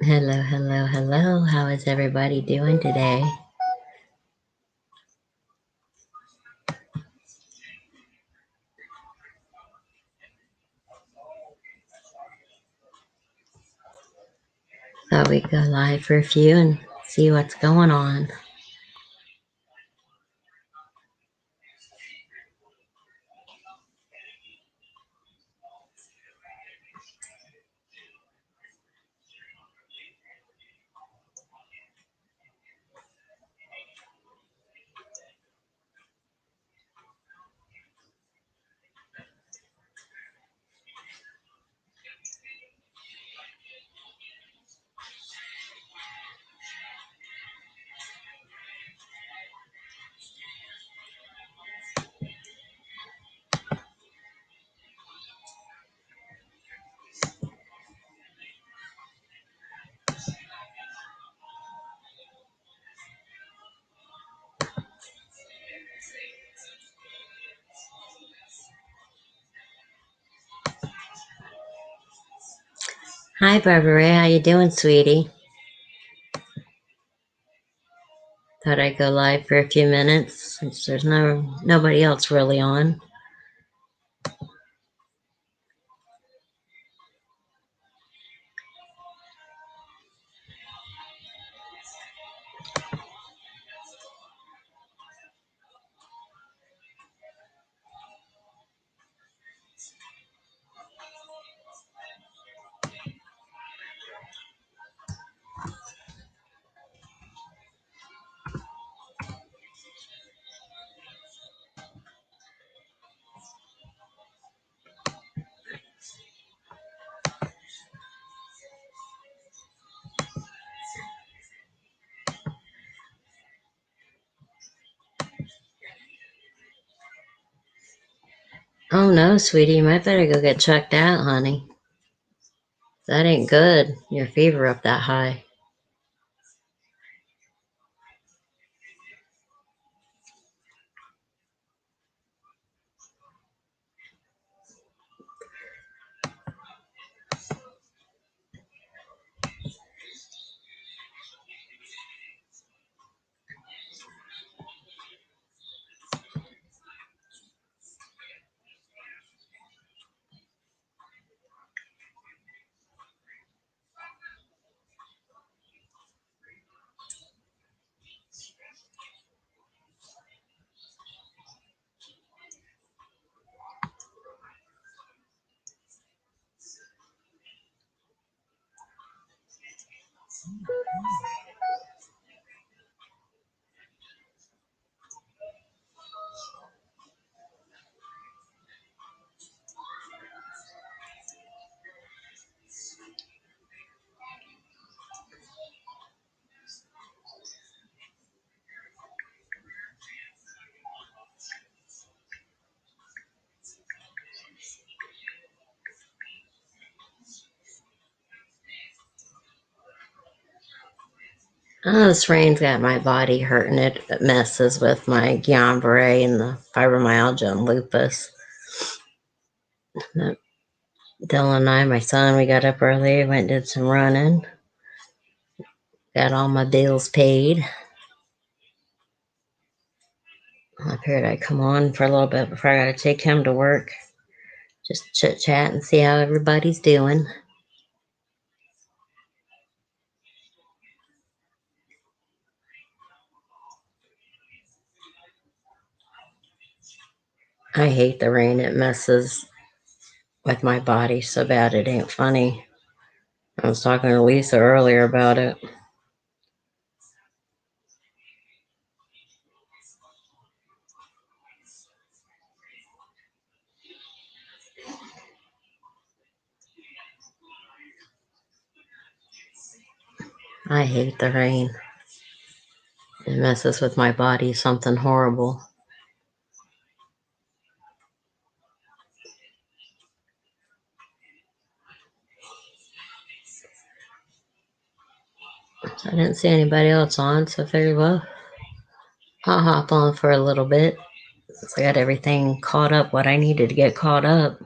Hello, hello, hello. How is everybody doing today? Thought we'd go live for a few and see what's going on. Hi, Barbara. How you doing, sweetie? Thought I'd go live for a few minutes since there's nobody else really on. Oh no, sweetie, you might better go get checked out, honey. That ain't good. Your fever up that high. Oh, this rain's got my body hurting. It messes with my Guillain-Barré and the fibromyalgia and lupus. Dylan and I, my son, we got up early, went and did some running. Got all my bills paid. I figured I'd come on for a little bit before I got to take him to work. Just chit chat and see how everybody's doing. I hate the rain. It messes with my body so bad it ain't funny. I was talking to Lisa earlier about it. I hate the rain. It messes with my body, something horrible. So I didn't see anybody else on, so I figured, well, I'll hop on for a little bit. Since I got everything caught up, what I needed to get caught up.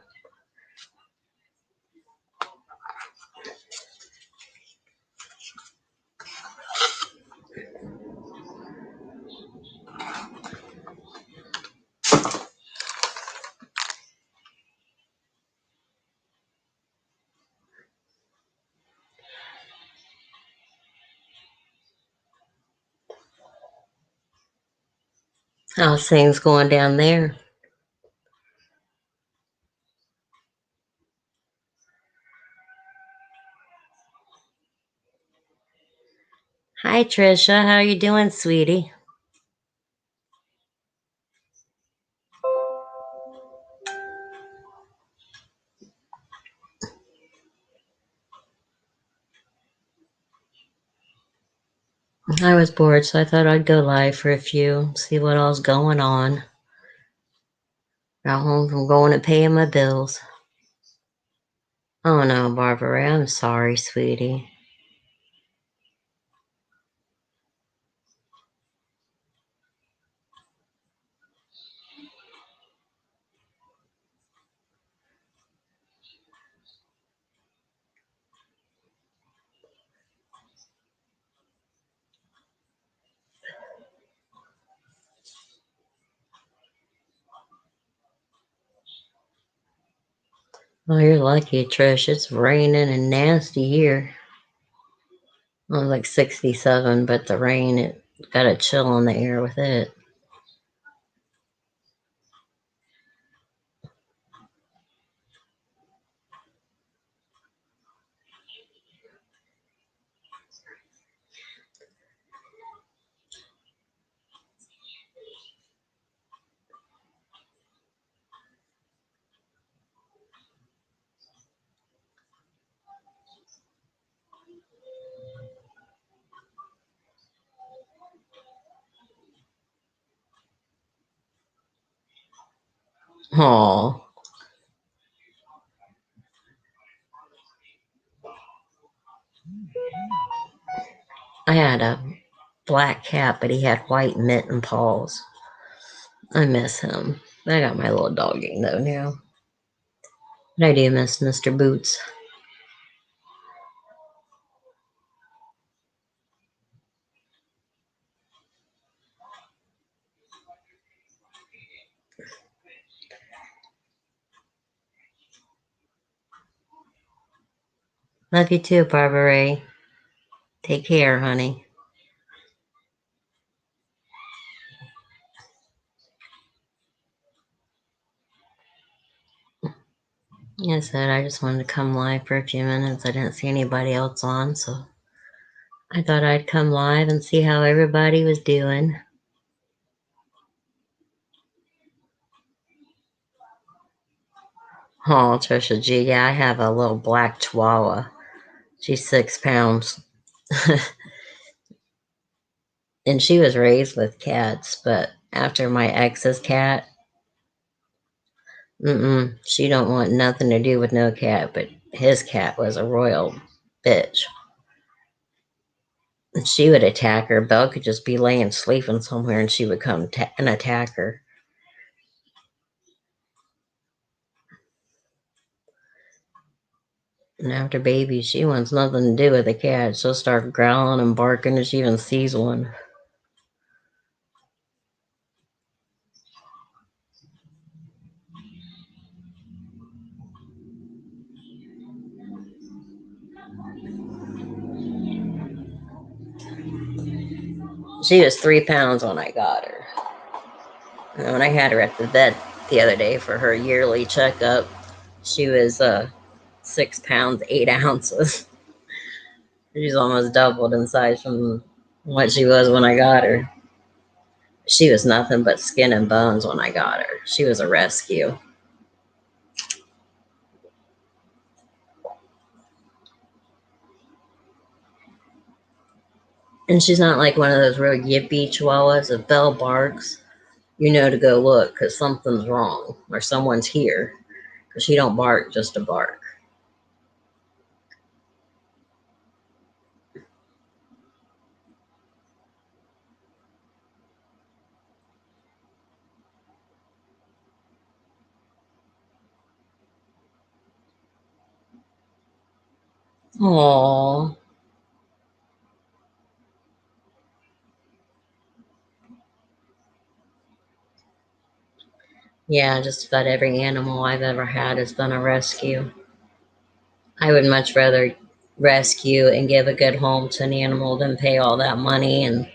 How's things going down there? Hi, Trisha. How you doing, sweetie? I was bored, so I thought I'd go live for a few, see what all's going on. Got home from going and paying my bills. Oh no, Barbara, I'm sorry, sweetie. Oh, you're lucky, Trish. It's raining and nasty here. Well, like 67, but the rain, it got a chill in the air with it. Oh, I had a black cat, but he had white mitten paws. I miss him. I got my little doggy though now. But I do miss Mr. Boots. Love you too, Barbara Ray. Take care, honey. Like I said, I just wanted to come live for a few minutes. I didn't see anybody else on, so I thought I'd come live and see how everybody was doing. Oh, Trisha G, yeah, I have a little black chihuahua. She's 6 pounds. And she was raised with cats, but after my ex's cat, she don't want nothing to do with no cat, but his cat was a royal bitch. And she would attack her. Belle could just be laying sleeping somewhere and she would come and attack her. And after baby, she wants nothing to do with the cat. She'll start growling and barking if she even sees one. She was 3 pounds when I got her. And when I had her at the vet the other day for her yearly checkup, she was 6 pounds, 8 ounces. She's almost doubled in size from what she was when I got her. She was nothing but skin and bones when I got her. She was a rescue. And she's not like one of those real yippy chihuahuas. If Belle barks, you know to go look because something's wrong or someone's here. Because she don't bark just to bark. Aww. Yeah, just about every animal I've ever had has been a rescue. I would much rather rescue and give a good home to an animal than pay all that money and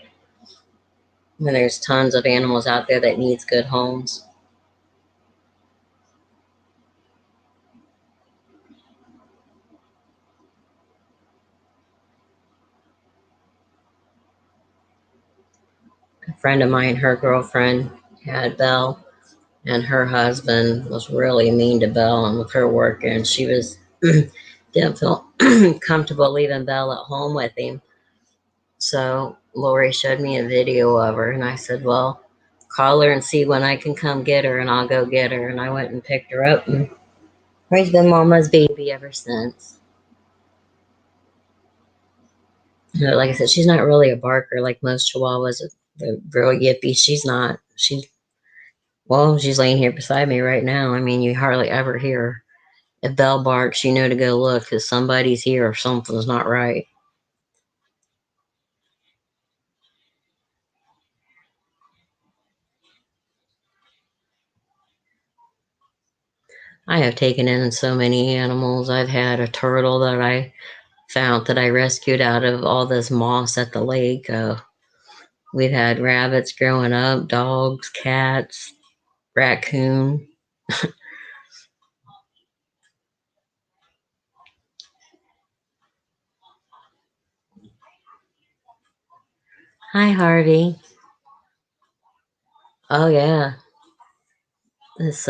And there's tons of animals out there that needs good homes. A friend of mine, her girlfriend had Belle, and her husband was really mean to Belle, and with her working, she was didn't feel comfortable leaving Belle at home with him. So Lori showed me a video of her, and I said, "Well, call her and see when I can come get her, and I'll go get her." And I went and picked her up, and she's been Mama's baby ever since. Like I said, she's not really a barker like most Chihuahuas. The real yippy. She's not. She's laying here beside me right now. I mean, you hardly ever hear her. If Belle barks, you know to go look because somebody's here or something's not right. I have taken in so many animals. I've had a turtle that I found that I rescued out of all this moss at the lake. We've had rabbits growing up, dogs, cats, raccoon. Hi, Harvey. Oh, yeah. This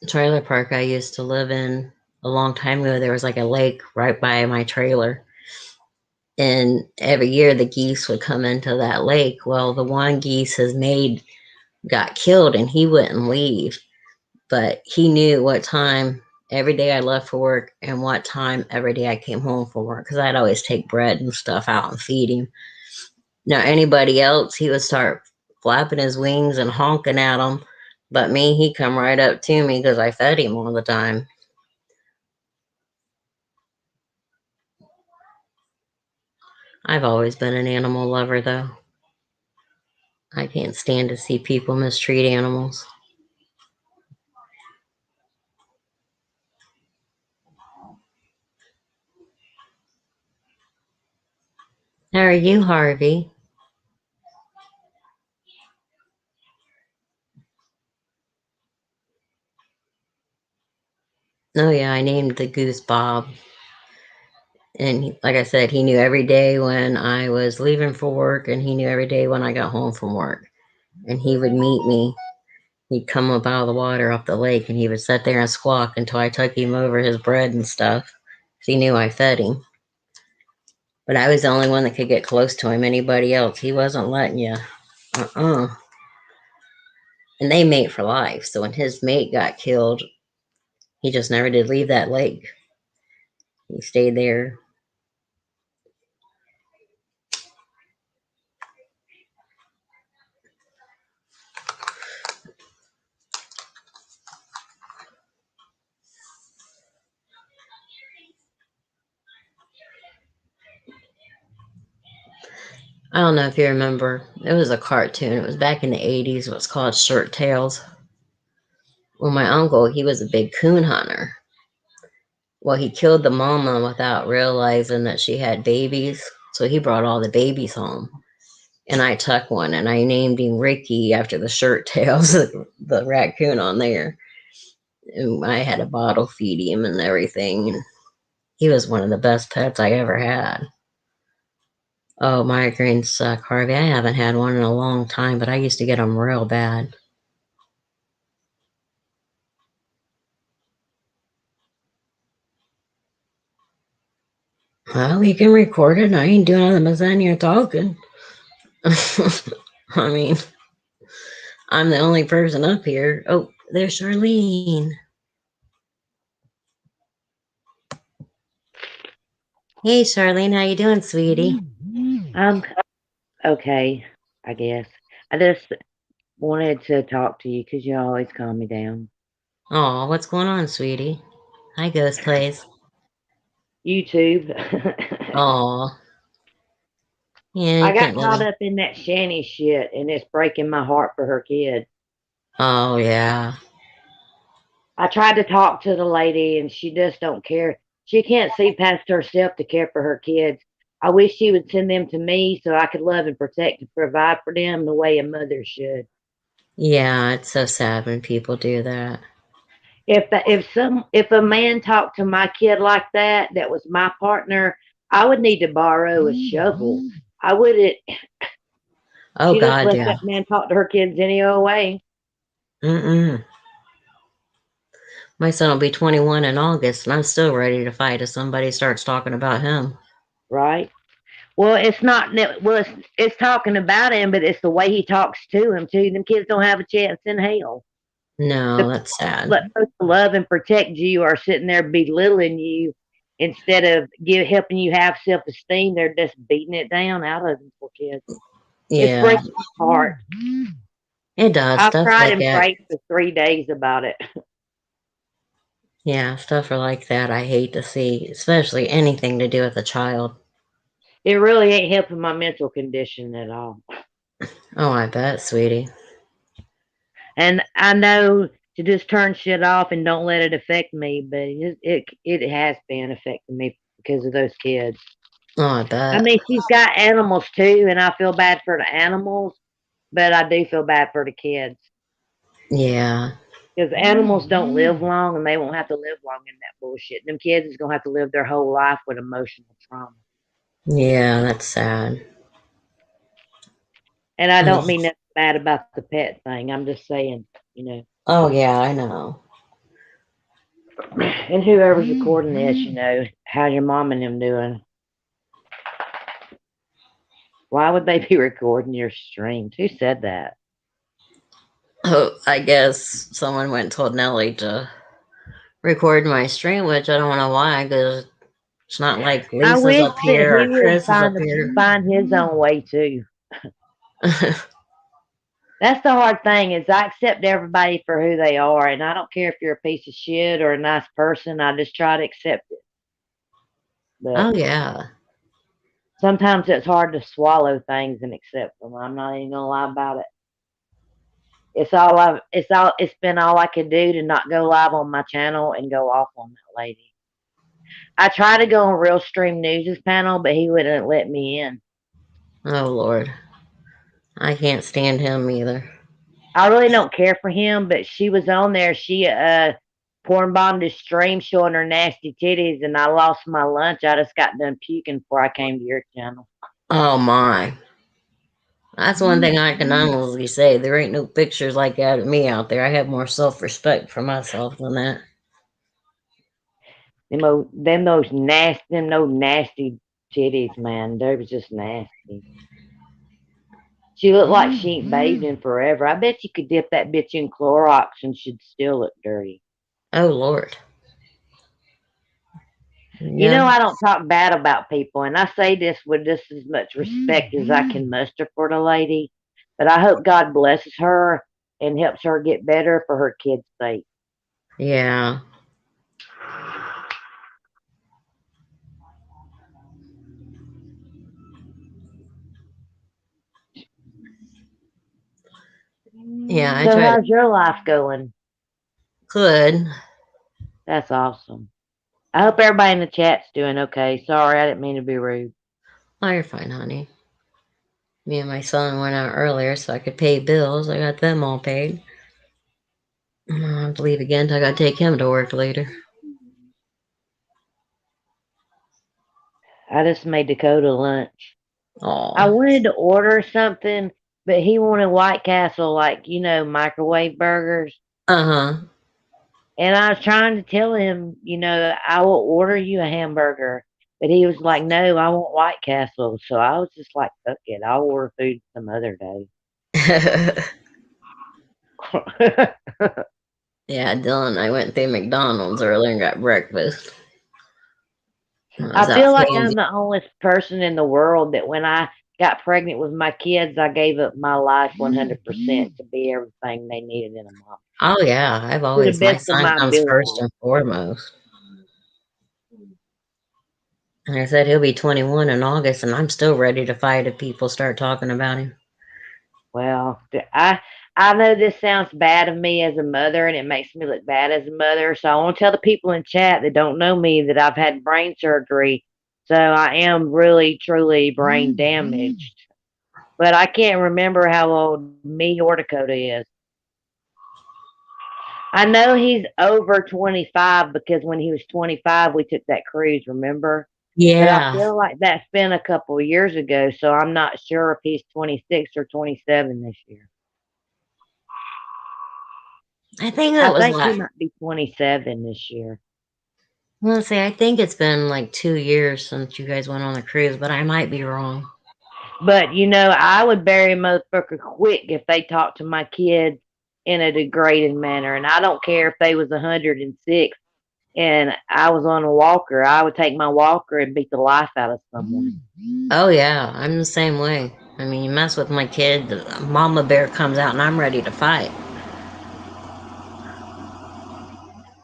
trailer park I used to live in a long time ago, there was like a lake right by my trailer. And every year the geese would come into that lake. Well, the one geese his maid got killed and he wouldn't leave, but he knew what time every day I left for work and what time every day I came home from work because I'd always take bread and stuff out and feed him. Now, anybody else, he would start flapping his wings and honking at them, but me, he'd come right up to me because I fed him all the time. I've always been an animal lover, though. I can't stand to see people mistreat animals. How are you, Harvey? Oh, yeah, I named the goose Bob. And like I said, he knew every day when I was leaving for work, and he knew every day when I got home from work. And he would meet me. He'd come up out of the water off the lake, and he would sit there and squawk until I took him over his bread and stuff. He knew I fed him. But I was the only one that could get close to him. Anybody else, he wasn't letting you. Uh-uh. And they mate for life. So when his mate got killed, he just never did leave that lake. He stayed there. I don't know if you remember. It was a cartoon. It was back in the 80s. It was called Shirt Tails. Well, my uncle, he was a big coon hunter. Well, he killed the mama without realizing that she had babies. So he brought all the babies home. And I took one and I named him Ricky after the shirt tails, the raccoon on there. And I had a bottle feed him and everything. And he was one of the best pets I ever had. Oh, migraines suck, Harvey. I haven't had one in a long time, but I used to get them real bad. Well, you can record it, and I ain't doing nothing but sitting here talking. I mean, I'm the only person up here. Oh, there's Charlene. Hey, Charlene, how you doing, sweetie? Um, okay, I guess. I just wanted to talk to you because you always calm me down. Oh, what's going on, sweetie? Hi, Ghost Plays. YouTube. Oh, yeah, I you got can't live caught in. up in that Shanny shit and it's breaking my heart for her kid. Oh, yeah. I tried to talk to the lady and she just don't care. She can't see past herself to care for her kids. I wish she would send them to me so I could love and protect and provide for them the way a mother should. Yeah, it's so sad when people do that. If a man talked to my kid like that was my partner, I would need to borrow a shovel. I wouldn't. Oh She just God, let yeah. that man talk to her kids any old way, Mm-mm. My son will be 21 in August, and I'm still ready to fight if somebody starts talking about him. right? Well, it's not. Well, it's talking about him, but it's the way he talks to him too. Them kids don't have a chance in hell. The No, people that's sad. that supposed to love and protect you are sitting there belittling you instead of helping you have self esteem. They're just beating it down out of them poor kids. It's Yeah, breaking my heart. it does. I've Stuff cried like and that. prayed for 3 days about it. Yeah, stuff like that I hate to see, especially anything to do with a child. It really ain't helping my mental condition at all. Oh, I bet, sweetie. And I know to just turn shit off and don't let it affect me, but it has been affecting me because of those kids. Oh, I I bet. mean, she's got animals too, and I feel bad for the animals, but I do feel bad for the kids Yeah, because animals don't live long, and they won't have to live long in that bullshit. Them kids is gonna have to live their whole life with emotional trauma. yeah, that's sad. And I don't Mm. mean nothing bad about the pet thing. I'm just saying, you know. Oh, yeah, I know. And whoever's recording this, how's your mom and them doing? Why would they be recording your streams? Who said that? Oh, I guess someone went and told Nellie to record my stream, which I don't know why, because it's not like I Lisa's wish up that here he or would Chris is up here. find his own way too. That's the hard thing is I accept everybody for who they are, and I don't care if you're a piece of shit or a nice person. I just try to accept it. But Oh, yeah. sometimes it's hard to swallow things and accept them. I'm not even gonna lie about it. It's been all I could do to not go live on my channel and go off on that lady. I tried to go on Real Stream News' panel, but he wouldn't let me in. Oh, Lord. I can't stand him either. I really don't care for him, but she was on there. She porn bombed his stream showing her nasty titties, and I lost my lunch. I just got done puking before I came to your channel. Oh, my. That's one thing I can honestly say. There ain't no pictures like that of me out there. I have more self respect for myself than that. Them those nasty titties, man. They was just nasty. She looked like she ain't bathed in forever. I bet you could dip that bitch in Clorox and she'd still look dirty. Oh, Lord. You know, Yeah. I don't talk bad about people, and I say this with just as much respect as I can muster for the lady. But I hope God blesses her and helps her get better for her kids' sake. Yeah. Yeah, I So, try to. how's your life going? Could. That's awesome. I hope everybody in the chat's doing okay. Sorry, I didn't mean to be rude. Oh, you're fine, honey. Me and my son went out earlier so I could pay bills. I got them all paid. I don't have to leave again. I got to take him to work later. I just made Dakota lunch. I Oh. wanted to order something, but he wanted White Castle, like, microwave burgers. Uh huh. And I was trying to tell him, I will order you a hamburger. But he was like, no, I want White Castle. So I was just like, fuck it. I'll order food some other day. Yeah, Dylan and I went through McDonald's earlier and got breakfast. I was I out feel like fancy. I'm the only person in the world that when I got pregnant with my kids, I gave up my life 100% to be everything they needed in a mom. Oh, yeah. I've To the always, my best of son my comes first ability. and foremost. And I said he'll be 21 in August, and I'm still ready to fight if people start talking about him. Well, I know this sounds bad of me as a mother, and it makes me look bad as a mother. So I want to tell the people in chat that don't know me that I've had brain surgery So I am really, truly brain damaged. But I can't remember how old me or Dakota is. I know he's over 25 because when he was 25, we took that cruise, remember? But I Yeah, feel like that's been a couple of years ago, so I'm not sure if he's 26 or 27 this year. I think I that was think he like, might be 27 this year. let's say, I think it's been like 2 years since you guys went on the cruise, but I might be wrong. But I would bury a motherfucker quick if they talked to my kids in a degrading manner. And I don't care if they was 106 and I was on a walker. I would take my walker and beat the life out of someone. Oh, yeah, I'm the same way. I mean, you mess with my kid, the mama bear comes out and I'm ready to fight.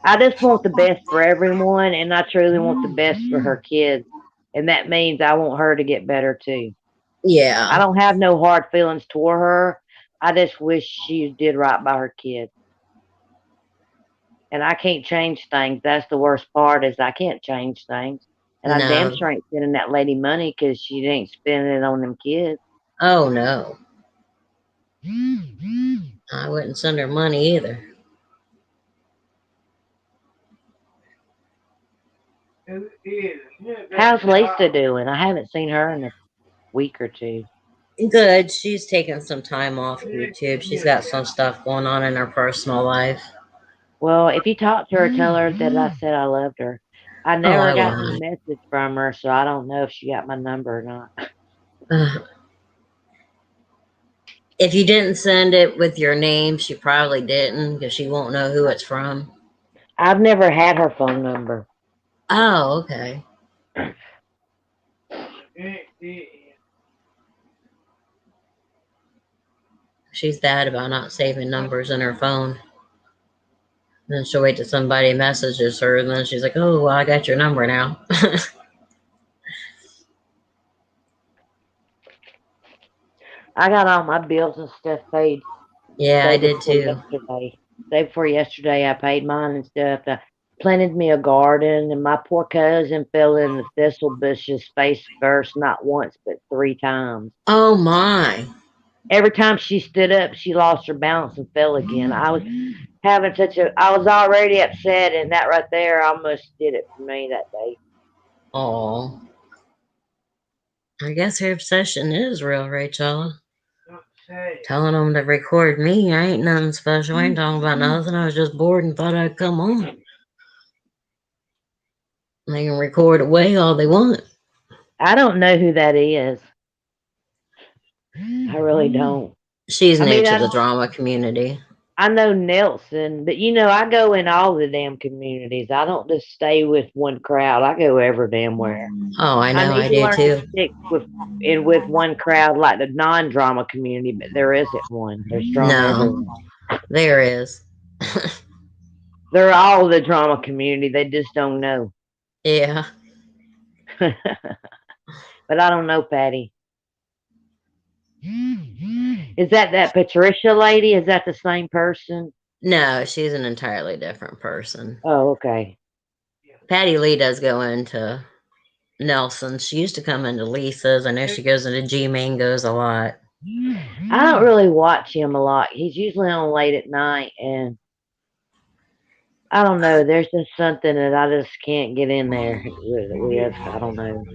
I just want the best for everyone, and I truly want the best for her kids. And that means I want her to get better too. I Yeah, don't have no hard feelings toward her. I just wish she did right by her kids. And I can't change things. That's the worst part is I can't change things. And I damn no. sure ain't spending that lady money because she ain't spending it on them kids. Oh, no. I wouldn't send her money either. How's Lisa doing? I haven't seen her in a week or two. Good. She's taking some time off YouTube. She's got some stuff going on in her personal life. Well, if you talk to her, tell her that I said I loved her. I Oh, never I got no will. message from her, so I don't know if she got my number or not. Uh, if you didn't send it with your name, she probably didn't because she won't know who it's from. I've never had her phone number. Oh, okay. She's bad about not saving numbers in her phone. Then she'll wait till somebody messages her, and then she's like, "Oh, well, I got your number now." I got all my bills and stuff paid Yeah, I day did before too. yesterday. Day before yesterday, I paid mine and stuff. I planted me a garden, and my poor cousin fell in the thistle bushes face first, not once, but 3 times. Oh my. Every time she stood up, she lost her balance and fell again. I was already upset, and that right there almost did it for me that day. Oh, I guess her obsession is real, Rachel. Telling them to record me. I ain't nothing special. I ain't talking about nothing. I was just bored and thought I'd come on. They can record away all they want. I don't know who that is. I really don't. She's I new mean, to the drama community. I know Nelson, but I go in all the damn communities. I don't just stay with one crowd. I go every damn where. Oh, I I know, need I to do learn to too. stick with one crowd like the non-drama community, but there isn't one. There's drama No, everywhere. there is. They're all the drama community. They just don't know. Yeah. But I don't know, Patty. Is that Patricia lady? Is that the same person? No, she's an entirely different person. Oh, okay. Patty Lee does go into Nelson's. She used to come into Lisa's. I know she goes into G Mango's a lot. I don't really watch him a lot. He's usually on late at night, and I don't know. There's just something that I just can't get in there with. I don't know.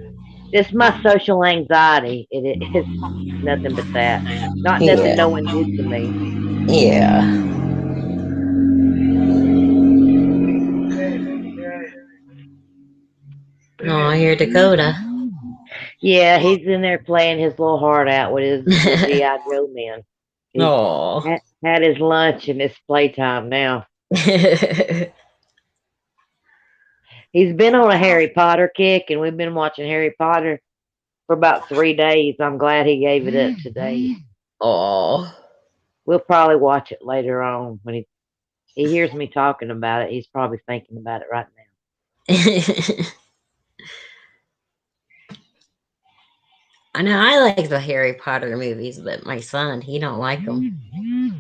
It's my social anxiety. It's nothing but that. Not nothing Yeah. no one did to me. Yeah. Oh, I hear Dakota. Yeah, he's in there playing his little heart out with his little GI Joe man. He Oh. had his lunch and it's playtime now. He's been on a Harry Potter kick, and we've been watching Harry Potter for about 3 days. I'm glad he gave it up today. Oh. We'll probably watch it later on when he hears me talking about it. He's probably thinking about it right I know I like the Harry Potter movies, but my son, he don't like them. now.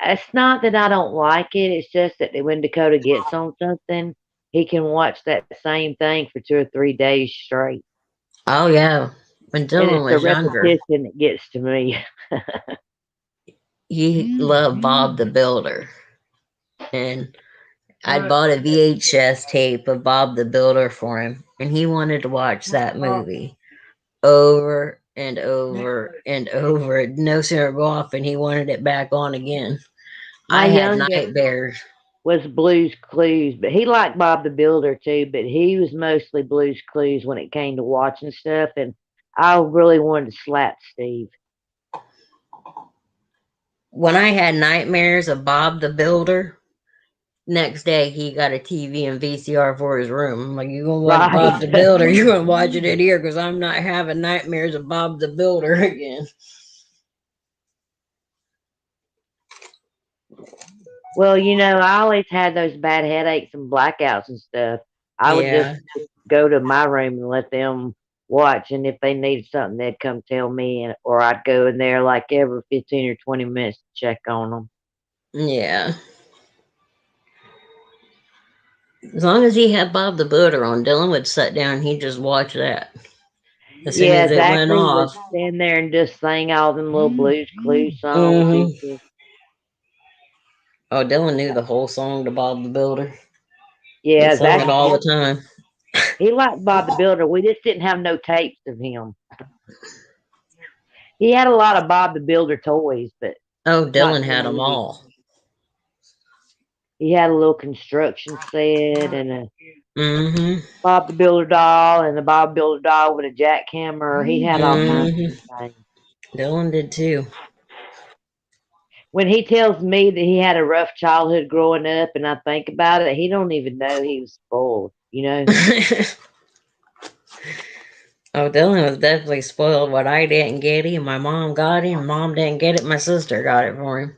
It's not that I don't like it. It's just that when Dakota gets on something, he can watch that same thing for 2 or 3 days straight. Oh yeah. When And Dylan it's the was younger, repetition that gets to me. he loved Bob the Builder. And I'd bought a VHS tape of Bob the Builder for him, and he wanted to watch that movie over and over and over. No sooner go off, and he wanted it back on again. My I had youngest nightmares. was Blue's Clues, but he liked Bob the Builder too, but he was mostly Blue's Clues when it came to watching stuff, and I really wanted to slap Steve. When I had nightmares of Bob the Builder, next day he got a TV and VCR for his room. I'm like, you gonna watch Right. Bob the Builder? You're gonna watch it in here because I'm not having nightmares of Bob the Builder again. Well, I always had those bad headaches and blackouts and stuff. I would just Yeah, go to my room and let them watch, and if they needed something, they'd come tell me, or I'd go in there like every 15 or 20 minutes to check on them. yeah. As long as he had Bob the Builder on, Dylan would sit down and he'd just watch that. As soon Yeah, as it went Zachary would off. stand there and just sing all them little Blues Clues songs. Hmm. Oh, Dylan knew the whole song to Bob the Builder. He Yeah, sung it Zach, all the time. he liked Bob the Builder. We just didn't have no tapes of him. He had a lot of Bob the Builder toys, but Oh, not Dylan no had them movies. all. He had a little construction set and a Hmm. Bob the Builder doll and a Bob Builder doll with a jackhammer. He had all kinds Hmm. of things. Dylan did too. When he tells me that he had a rough childhood growing up and I think about it, he don't even know he was spoiled. Oh, Dylan was definitely spoiled. What I didn't get him, my mom got him. Mom didn't get it. My sister got it for him.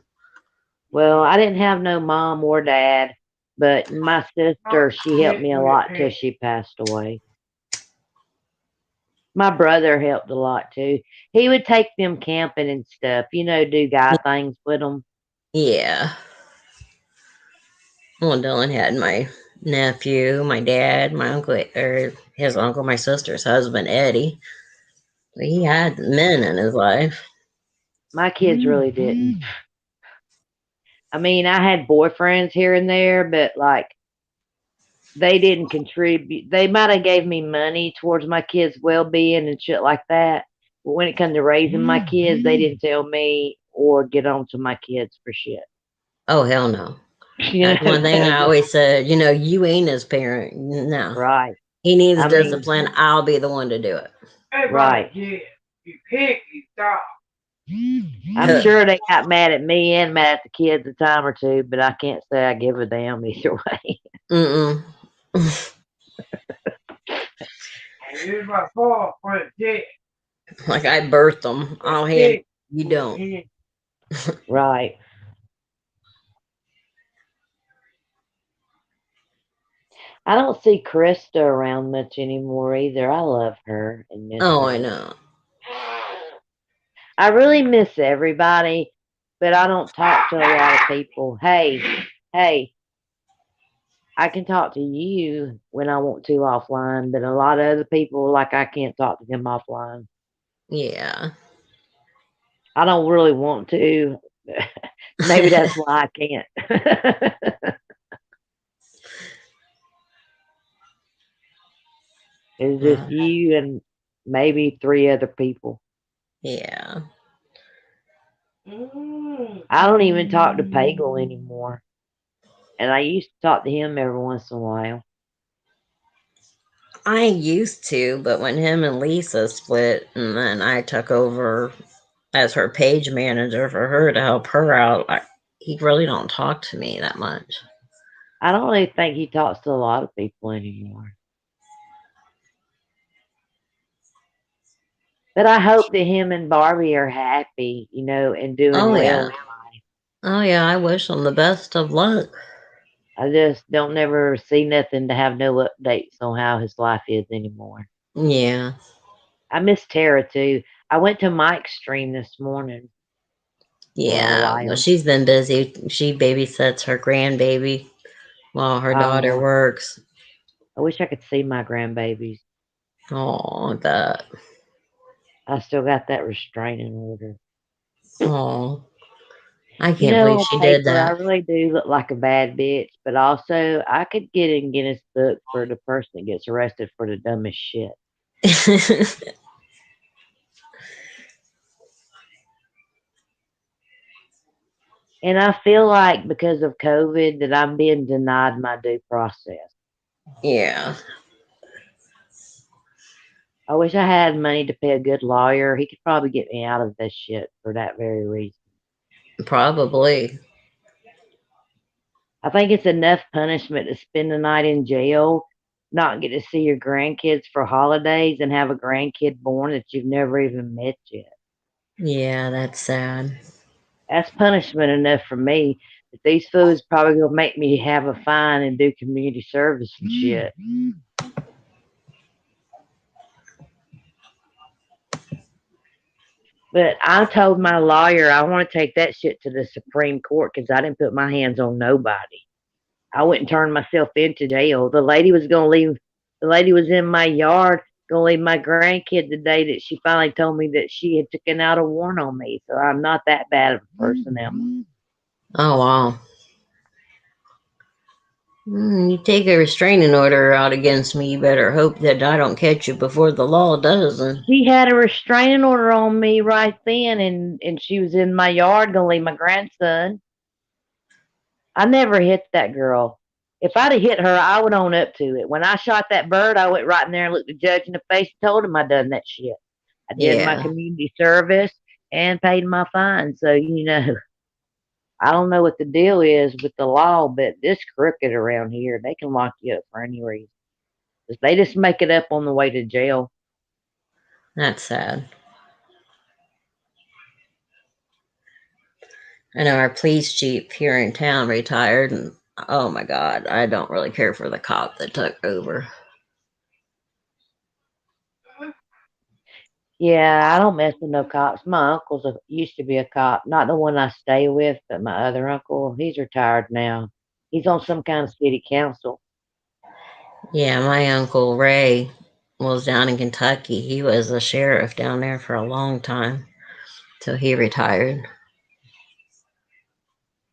Well, I didn't have no mom or dad, but my sister, she helped me a lot till she passed away. My brother helped a lot too. He would take them camping and stuff, do guy things with them. Yeah. Well, Dylan had my nephew, my dad, my uncle, or his uncle, my sister's husband, Eddie. He had men in his life. My kids really didn't. I mean, I had boyfriends here and there, but like they didn't contribute. They might have gave me money towards my kids' well being and shit like that. But when it come to raising my kids, they didn't tell me or get on to my kids for shit. Oh, hell no. You That's know, one thing I always said, you ain't his parent. No. right. He needs I mean, discipline. I'll be the one to do it. right. I'm sure they got mad at me and mad at the kids a time or two, but I can't say I give a damn either way. Mm-mm. Like I birthed them. I'll hand you don't. Right. I don't see Krista around much anymore either. I love her and miss Oh, I her. know. I really miss everybody, but I don't talk to a lot of people. Hey, I can talk to you when I want to offline, but a lot of other people, like I can't talk to them offline. Yeah. I don't really want to. Maybe that's why I can't. It's just Uh, you and maybe three other people. yeah. I don't even talk to Pagel anymore. And I used to talk to him every once in a while. I used to, but when him and Lisa split and then I took over as her page manager for her to help her out, he really don't talk to me that much. I don't really think he talks to a lot of people anymore. But I hope that him and Barbie are happy, and doing Oh well yeah. in life. Oh yeah, I wish him the best of luck. I just don't never see nothing to have no updates on how his life is anymore. Yeah. I miss Tara too. I went to Mike's stream this morning for a Yeah. Well, while. she's been busy. She babysits her grandbaby while her daughter Oh, works. I wish I could see my grandbabies. Oh, that. I still got that restraining order. Oh, I You can't believe know, on she did paper, I that. really do look like a bad bitch, but also I could get in Guinness Book for the person that gets arrested for the dumbest shit. And I feel like because of COVID that I'm being denied my due process. Yeah, I wish I had money to pay a good lawyer. He could probably get me out of this shit for that very reason. probably. I think it's enough punishment to spend the night in jail, not get to see your grandkids for holidays, and have a grandkid born that you've never even met yet. Yeah, that's sad. That's punishment enough for me. But these fools probably gonna make me have a fine and do community service and shit. But I told my lawyer I want to take that shit to the Supreme Court because I didn't put my hands on nobody. I wouldn't turn myself into jail. The lady was gonna leave. The lady was in my yard gonna leave my grandkid the day that she finally told me that she had taken out a warrant on me. So I'm not that bad of a person, am Oh, wow. You take a restraining order out against me, you better hope that I don't catch you before the law doesn't. She had a restraining order on me right then, and she was in my yard gonna leave my grandson. I never hit that girl. If I'd have hit her, I would own up to it. When I shot that bird, I went right in there and looked the judge in the face and told him I done that shit. I did my Yeah, community service and paid my fine. So, I don't know what the deal is with the law, but this crooked around here, they can lock you up for any reason. They just make it up on the way to jail. that's sad. I know our police chief here in town retired, and oh my God, I don't really care for the cop that took over. Yeah, I don't mess with no cops. My used to be a cop, not the one I stay with, but my other uncle. He's retired now. He's on some kind of city council. Yeah, my uncle Ray was down in Kentucky. He was a sheriff down there for a long time till he retired.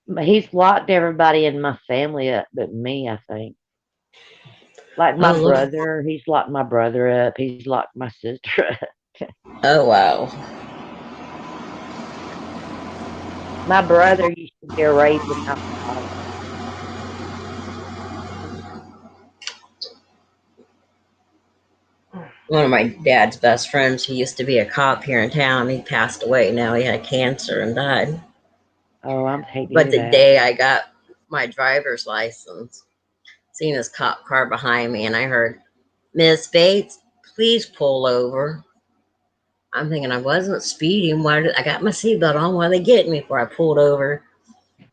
But he's locked everybody in my family up but me, I think. Like Oh, my look. brother, he's locked my brother up. He's locked my sister up. Oh, wow. My brother used to be a raging alcoholic. One of my dad's best friends, he used to be a cop here in town. He passed away now. He had cancer and died. Oh, I'm hate to But hear the that. day I got my driver's license, seen his cop car behind me, and I heard, Miss Bates, please pull over. I'm thinking I wasn't speeding. Why did I got my seatbelt on? Why are they getting me before I pulled over?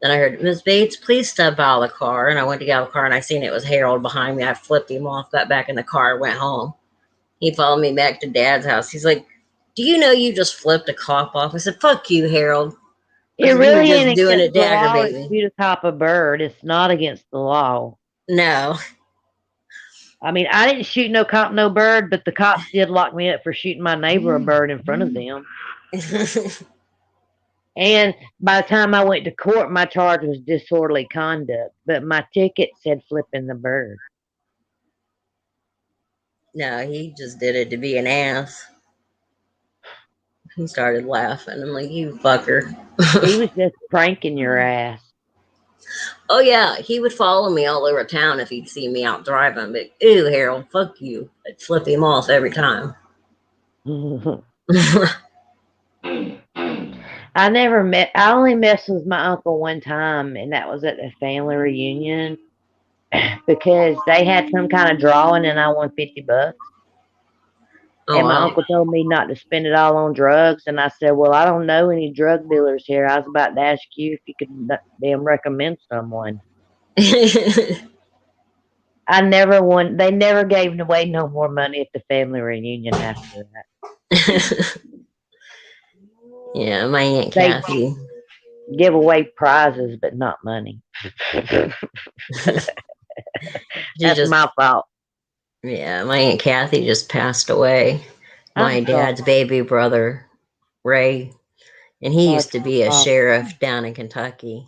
Then I heard, Miss Bates, please step out of the car. And I went to get out of the car and I seen it was Harold behind me. I flipped him off, got back in the car, went home. He followed me back to Dad's house. He's like, do you know you just flipped a cop off? I said, fuck you, Harold. I It said, you were really ain't just doing against it to the law to aggravate me. shoot a cop a bird. It's not against the law. No. I mean, I didn't shoot no cop no bird, but the cops did lock me up for shooting my neighbor a bird in front of them. And by the time I went to court, my charge was disorderly conduct, but my ticket said flipping the bird. No, he just did it to be an ass. He started laughing. I'm like, you fucker. He was just pranking your ass. Oh, yeah. He would follow me all over town if he'd see me out driving. But, ew, Harold, fuck you. I'd flip him off every time. I only messed with my uncle one time, and that was at the family reunion because they had some kind of drawing and I won $50. Oh, And my wow. uncle told me not to spend it all on drugs. And I said, well, I don't know any drug dealers here. I was about to ask you if you could damn recommend someone. I never won. They never gave away no more money at the family reunion after that. Yeah, my Aunt They Kathy. give away prizes, but not money. She That's just, my fault. Yeah, my Aunt Kathy just passed away. I'm My dad's sorry. baby brother, Ray, and he Sorry used to to be a hear sheriff down in Kentucky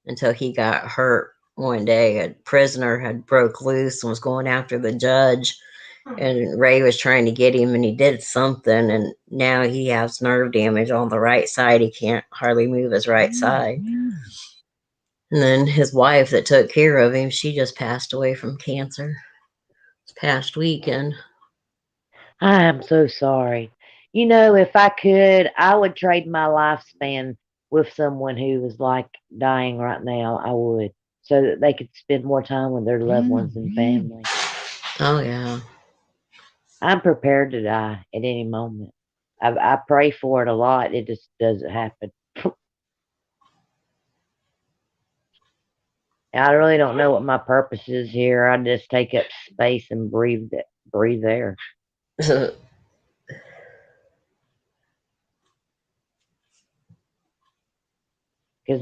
until he got hurt one day. A prisoner had broke loose and was going after the judge, and Ray was trying to get him, and he did something, and now he has nerve damage on the right side. He can't hardly move his right side. And then his wife that took care of him, she just passed away from cancer this past weekend. I am so sorry. You know, if I could, I would trade my lifespan with someone who was like dying right now. I would, so that they could spend more time with their loved ones and family. Oh yeah. I'm prepared to die at any moment. I pray for it a lot. It just doesn't happen. I really don't know what my purpose is here. I just take up space and breathe there. Because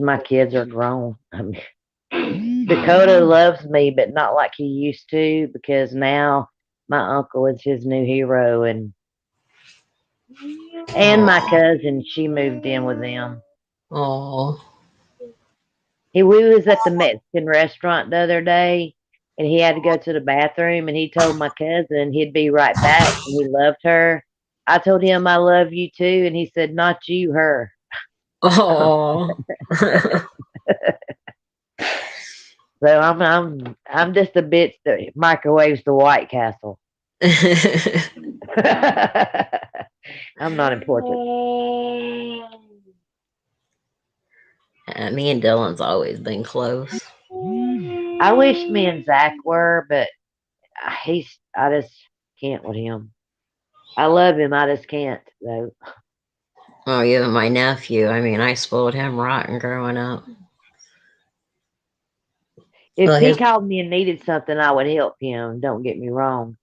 my kids are grown. I mean, Dakota loves me, but not like he used to. Because now my uncle is his new hero, and my cousin, she moved in with them. Oh. We was at the Mexican restaurant the other day, and he had to go to the bathroom, and he told my cousin he'd be right back, and he loved her. I told him I love you too, and he said, "Not you, her." Oh. So I'm just a bitch that microwaves the White Castle. I'm not important. Me and Dylan's always been close. I wish me and Zach were, but I just can't with him. I love him, I just can't though. Oh, even my nephew. I mean, I spoiled him rotten growing up. If Well, he his called me and needed something, I would help him. Don't get me wrong,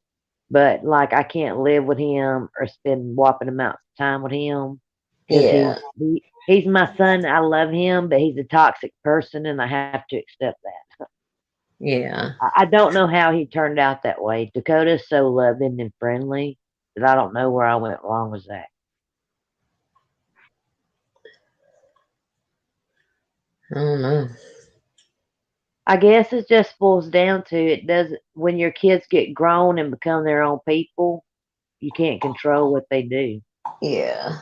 but like I can't live with him or spend whopping amounts of time with him because yeah, he's my son. I love him, but he's a toxic person, and I have to accept that. yeah. I don't know how he turned out that way. Dakota's so loving and friendly that I don't know where I went wrong with that. I don't know. I guess it just boils down to it doesn't when your kids get grown and become their own people, you can't control what they do. Yeah.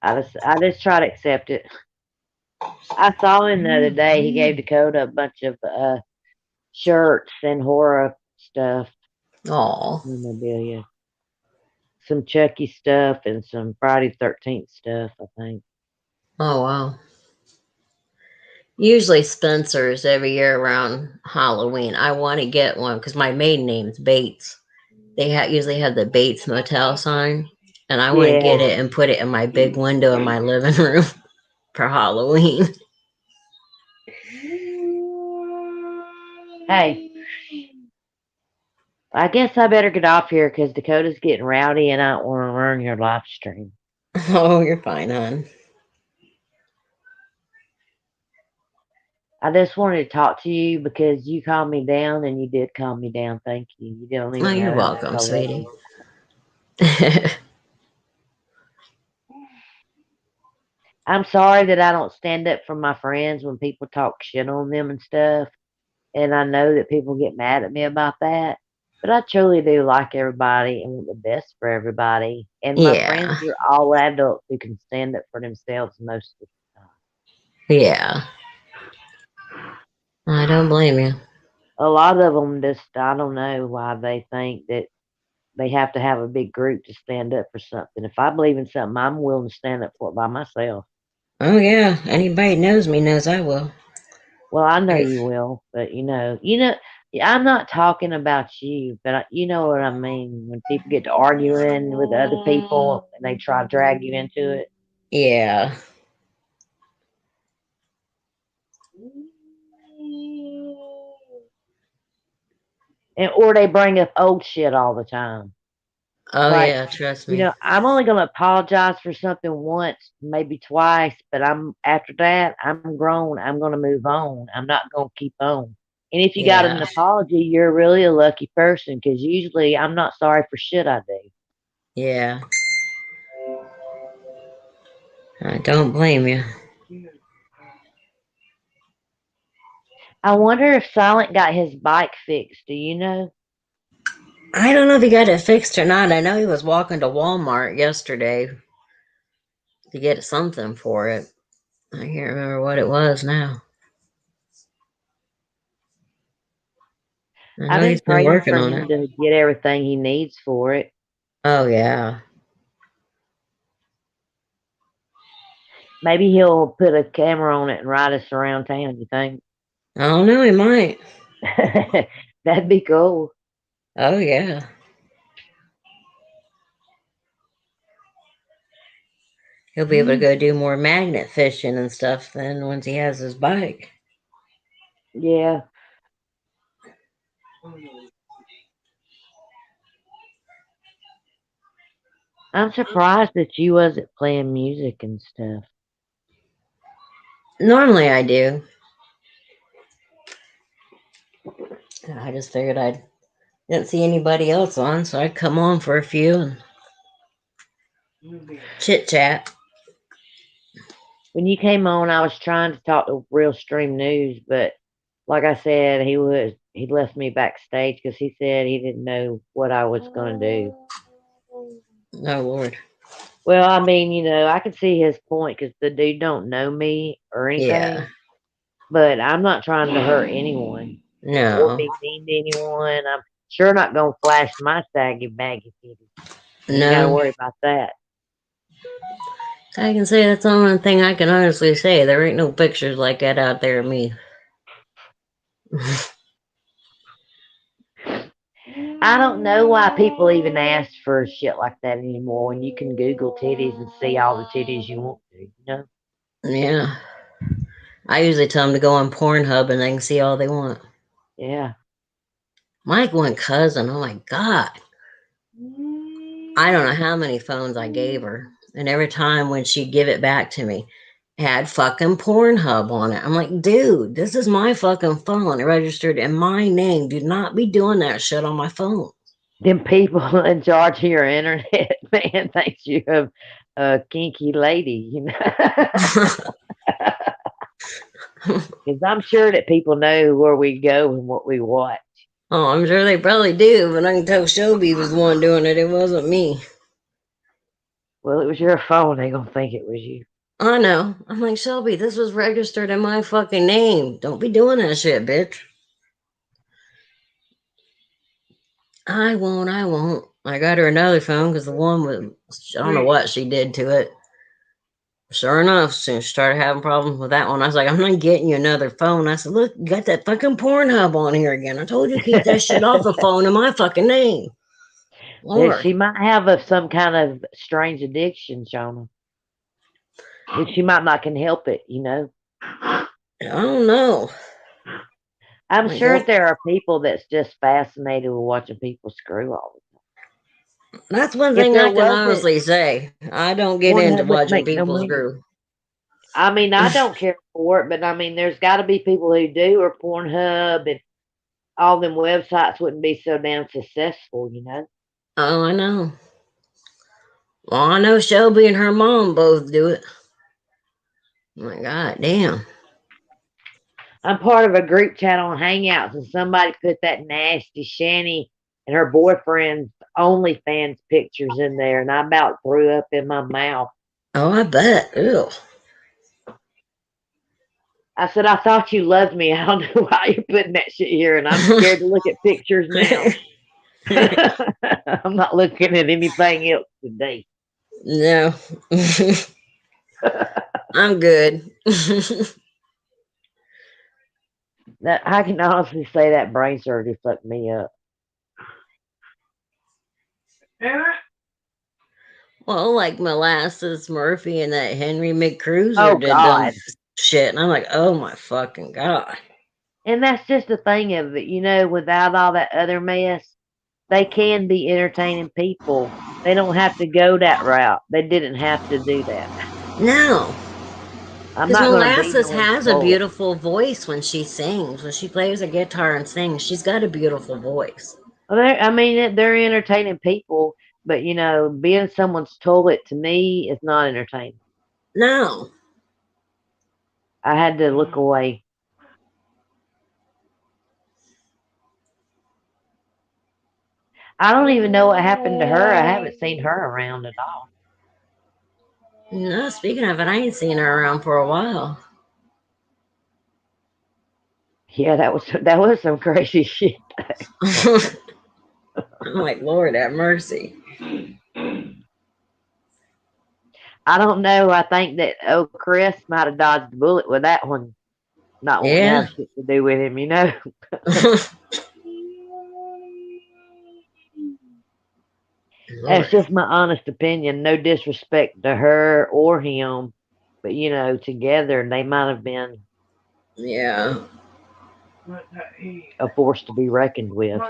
I just try to accept it. I saw him the other day. He gave Dakota a bunch of shirts and horror stuff, Oh. memorabilia, some Chucky stuff, and some Friday 13th stuff. I think. Oh wow. Usually Spencer's every year around Halloween. I want to get one because my maiden name's Bates. They usually have the Bates Motel sign, and I want to Yeah. get it and put it in my big window in my living room for Halloween. Hey, I guess I better get off here because Dakota's getting rowdy, and I don't want to ruin your live stream. Oh, you're fine, hon. I just wanted to talk to you because you calmed me down, and you did calm me down. Thank you. You don't Oh, even you're know how much welcome, I love sweetie. you. I'm sorry that I don't stand up for my friends when people talk shit on them and stuff. And I know that people get mad at me about that. But I truly do like everybody and want the best for everybody. And my Yeah. friends are all adults who can stand up for themselves most of the time. Yeah. I don't blame you. A lot of them just, I don't know why they think that they have to have a big group to stand up for something. If I believe in something, I'm willing to stand up for it by myself. Oh yeah. Anybody knows me knows I will. Well, I know you will, but yeah, I'm not talking about you, but you know what I mean. When people get to arguing with other people and they try to drag you into it, Yeah. or they bring up old shit all the time. Oh Like, yeah. Trust me. I'm only gonna apologize for something once, maybe twice, but I'm after that, I'm grown. I'm gonna move on. I'm not gonna keep on. And if you got an Yeah. apology, you're really a lucky person because usually I'm not sorry for shit I do. Yeah. I don't blame you. I wonder if Silent got his bike fixed. Do you know? I don't know if he got it fixed or not. I know he was walking to Walmart yesterday to get something for it. I can't remember what it was now. I I've know been he's been praying working for on him it. to get everything he needs for it. Oh, yeah. Maybe he'll put a camera on it and ride us around town, you think? I don't know. He might. That'd be cool. Oh, yeah. He'll be able to go do more magnet fishing and stuff then once he has his bike. Yeah. I'm surprised that you wasn't playing music and stuff. Normally I do. I just figured I didn't see anybody else on, so I'd come on for a few and chit chat. When you came on, I was trying to talk to Real Stream News, but like I said, he left me backstage because he said he didn't know what I was gonna do. Oh, Lord. Well, I mean, I can see his point because the dude don't know me or Yeah. anything, but I'm not trying to hurt anyone or No. be mean to anyone. I'm sure not gonna flash my saggy baggy titties. You ain't got to No. worry about that. I can say that's the only thing I can honestly say. There ain't no pictures like that out there of me. I don't know why people even ask for shit like that anymore when you can Google titties and see all the titties you want to, you know? Yeah. I usually tell them to go on Pornhub and they can see all they want. Yeah. Mike went cousin. Oh my God. I don't know how many phones I gave her. And every time when she'd give it back to me, it had fucking Pornhub on it. I'm like, dude, this is my fucking phone. It registered in my name. Do not be doing that shit on my phone. Them people in charge of your internet, man, thinks you're a kinky lady, you know? Because I'm sure that people know where we go and what we watch. Oh, I'm sure they probably do, but I can tell Shelby was the one doing it. It wasn't me. Well, it was your phone. They gonna think it was you. I know. I'm like, Shelby, this was registered in my fucking name. Don't be doing that shit, bitch. I won't. I won't. I got her another phone because the one was, I don't know what she did to it. Sure enough, soon she started having problems with that one. I was like, I'm not getting you another phone. I said, look, you got that fucking Pornhub on here again. I told you to keep that shit off the phone in my fucking name. That Lord. she might have some kind of strange addiction, Jonah. But she might not can help it, you know. I don't know. I'm Like, sure there are people that's just fascinated with watching people screw all the time. that's one If thing there I can wasn't, honestly say. I don't get into Pornhub wouldn't watching make no people money. screw. I mean, I don't care for it, but I mean, there's got to be people who do, or Pornhub and all them websites wouldn't be so damn successful, you know. Oh, I know. Well, I know Shelby and her mom both do it. My God damn. I'm part of a group chat on Hangouts, and somebody put that nasty Shani and her boyfriend's OnlyFans pictures in there, and I about threw up in my mouth. Oh, I bet. Ew. I said, I thought you loved me. I don't know why you're putting that shit here, and I'm scared to look at pictures now. I'm not looking at anything else today. No. I'm good. I can honestly say that brain surgery fucked me up. Well, like Molasses Murphy and that Henry McCruiser Oh did dumb God. shit. And I'm like, oh my fucking God. And that's just the thing of it, without all that other mess, they can be entertaining people. They don't have to go that route. They didn't have to do that. No. I'm Because not going to be Molasses no one's has a toilet. beautiful voice when she sings. When she plays a guitar and sings, she's got a beautiful voice. Well, I mean, they're entertaining people, but being someone's toilet to me is not entertaining. No. I had to look away. I don't even know what happened to her. I haven't seen her around at all. No, speaking of it, I ain't seen her around for a while. Yeah, that was some crazy shit. I'm like, Lord have mercy. I don't know. I think that Chris might have dodged the bullet with that one, not wanting to Yeah. have shit to do with him. That's Lord. just my honest opinion. No disrespect to her or him, but together they might have been Yeah. a force to be reckoned with.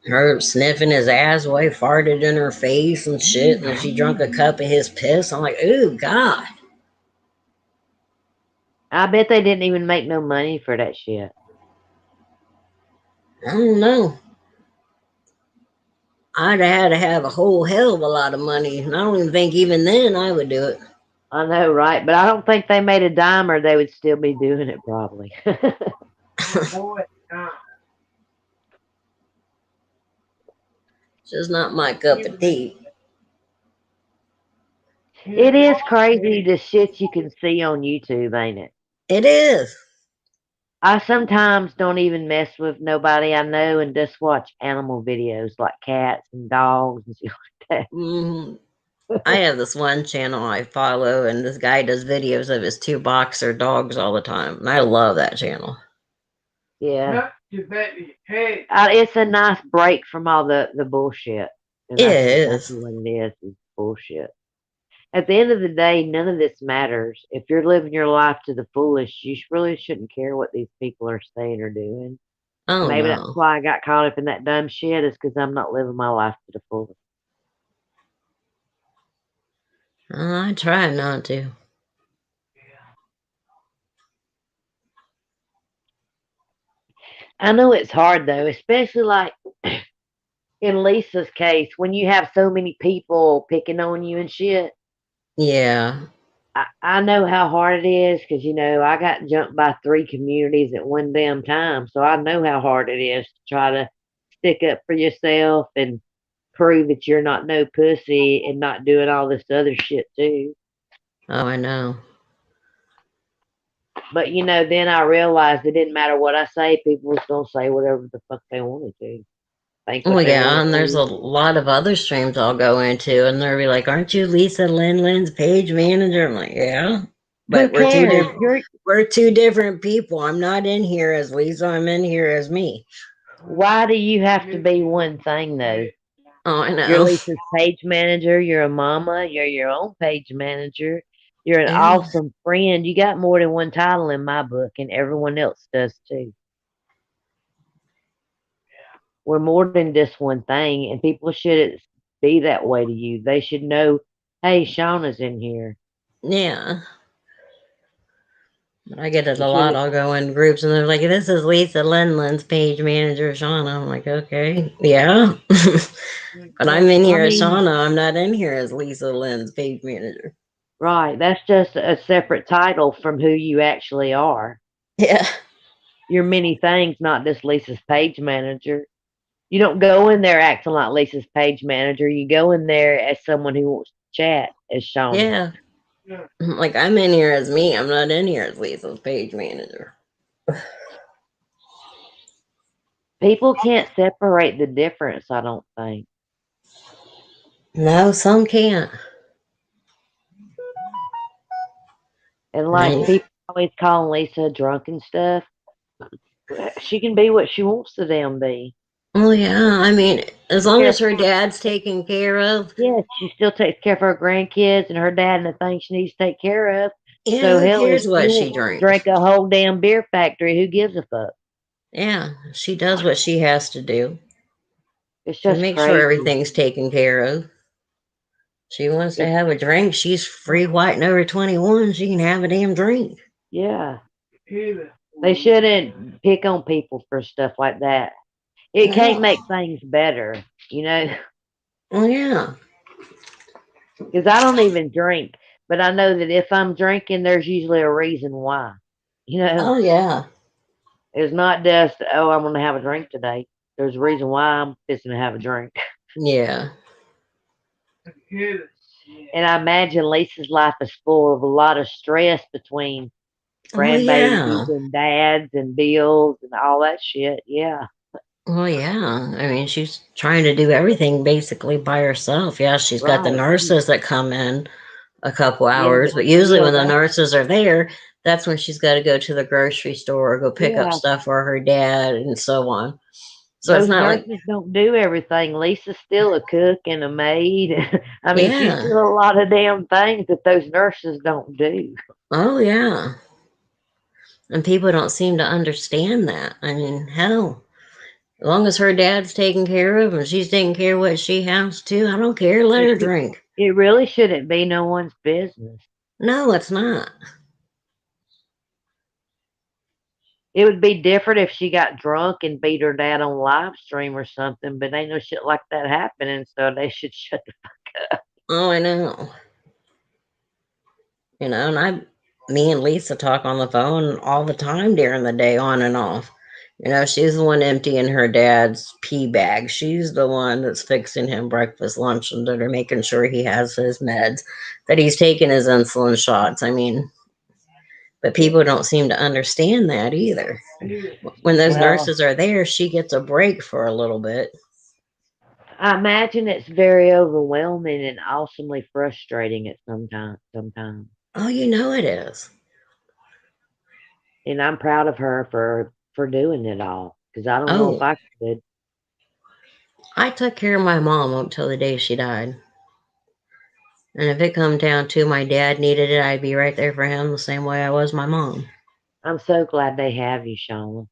Her sniffing his ass while he farted in her face and shit, and she drunk a cup of his piss. I'm like, ooh, God. I bet they didn't even make no money for that shit. I don't know. I'd have had to have a whole hell of a lot of money. And I don't even think even then I would do it. I know, right? But I don't think they made a dime or they would still be doing it probably. Just not my cup of tea. It is crazy the shit you can see on YouTube, ain't it? It is. I sometimes don't even mess with nobody I know and just watch animal videos like cats and dogs and shit like Hmm. I have this one channel I follow, and this guy does videos of his two boxer dogs all the time. And I love that channel. that. Yeah. It's a nice break from all the bullshit. And Yeah, that's it is. exactly what it is bullshit. At the end of the day, none of this matters. If you're living your life to the fullest, you really shouldn't care what these people are saying or doing. Oh, Maybe that's no. why I got caught up in that dumb shit, is because I'm not living my life to the fullest. I try not to. I know it's hard though, especially like in Lisa's case, when you have so many people picking on you and shit. Yeah. I know how hard it is because I got jumped by 3 communities at one damn time, so I know how hard it is to try to stick up for yourself and prove that you're not no pussy and not doing all this other shit too. Oh, I know. But then I realized it didn't matter what I say; people was gonna say whatever the fuck they wanted to, think Oh, what they yeah. wanted And there's a to. lot of other streams I'll go into, and they'll be like, aren't you Lisa Lynn's page manager? I'm like, yeah. Who But cares? we're two different people. I'm not in here as Lisa. I'm in here as me. Why do you have to be one thing though? Oh, I You're know. Lisa's page manager. You're a mama. You're your own page manager. You're an Yeah. awesome friend. You got more than one title in my book, and everyone else does too. We're more than just one thing, and people should be that way to you. They should know, hey, Shauna's in here. Yeah. I get it You a lot. should. I'll go in groups and they're like, this is Lisa Lynn's page manager, Shauna. I'm like, okay, yeah. But I'm in I here as mean, Shauna. I'm not in here as Lisa Lynn's page manager. right? That's just a separate title from who you actually are. Yeah. You're many things, not just Lisa's page manager. You don't go in there acting like Lisa's page manager. You go in there as someone who wants to chat as Shauna. Yeah. Like, I'm in here as me. I'm not in here as Lisa's page manager. People can't separate the difference, I don't think. No, some can't. And like Right. people always calling Lisa drunk and stuff. She can be what she wants to damn be. Oh, yeah. I mean, as long Yeah, as her dad's taken care of, yeah, she still takes care of her grandkids and her dad and the things she needs to take care of. yeah, So who hell, if cares she what she wants to drinks? drink a whole damn beer factory, who gives a fuck? Yeah, she does what she has to do It's to just make sure crazy. everything's taken care of. She wants to have a drink. She's free white and over 21. She can have a damn drink. Yeah. They shouldn't pick on people for stuff like that. It can't No. make things better, you know, Oh, yeah. because I don't even drink, but I know that if I'm drinking, there's usually a reason why. You know, Oh, yeah. it's not just, oh, I'm going to have a drink today. There's a reason why I'm fixing to have a drink. Yeah. And I imagine Lisa's life is full of a lot of stress between Oh, grandbabies yeah. and dads and bills and all that shit. Yeah. Well, yeah. I mean, she's trying to do everything basically by herself. Yeah, she's got the Right. nurses that come in a couple Yeah, hours, but but usually still, when the nurses are there, that's when she's got to go to the grocery store or go pick up yeah, stuff for her dad and so on. So it's those not like, nurses don't do everything. Lisa's still a cook and a maid. I mean, she's yeah. still a lot of damn things that those nurses don't do. Oh, yeah. And people don't seem to understand that. I mean, hell, as long as her dad's taken care of and she's taking care of what she has to, I don't care. Let It, her should, drink. it really shouldn't be no one's business. No, it's not. It would be different if she got drunk and beat her dad on live stream or something, but ain't no shit like that happening, so they should shut the fuck up. Oh, I know. And me and Lisa talk on the phone all the time during the day, on and off. She's the one emptying her dad's pee bag. She's the one that's fixing him breakfast, lunch, and dinner, making sure he has his meds, that he's taking his insulin shots. I mean, but people don't seem to understand that either. When those Well, nurses are there, she gets a break for a little bit. I imagine it's very overwhelming and awesomely frustrating at sometimes. Oh, you know it is. And I'm proud of her for doing it all because I don't know if Oh, I could. I took care of my mom up till the day she died. And if it come down to my dad needed it, I'd be right there for him the same way I was my mom. I'm so glad they have you, Shauna.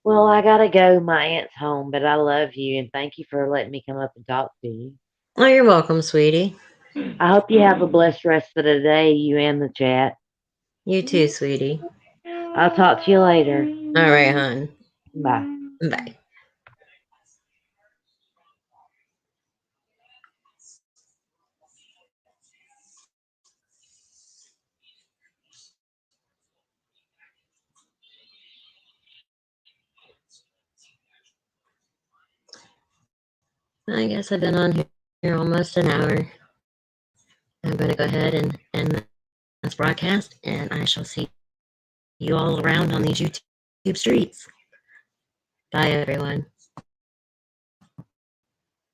Well, I gotta go. My aunt's home, but I love you and thank you for letting me come up and talk to you. Oh, you're welcome, sweetie. I hope you have a blessed rest of the day, you and the chat. You too, sweetie. I'll talk to you later. All right, hon. Bye. Bye. I guess I've been on here almost an hour. I'm going to go ahead and end this broadcast, and I shall see you all around on these YouTube streets. Bye, everyone.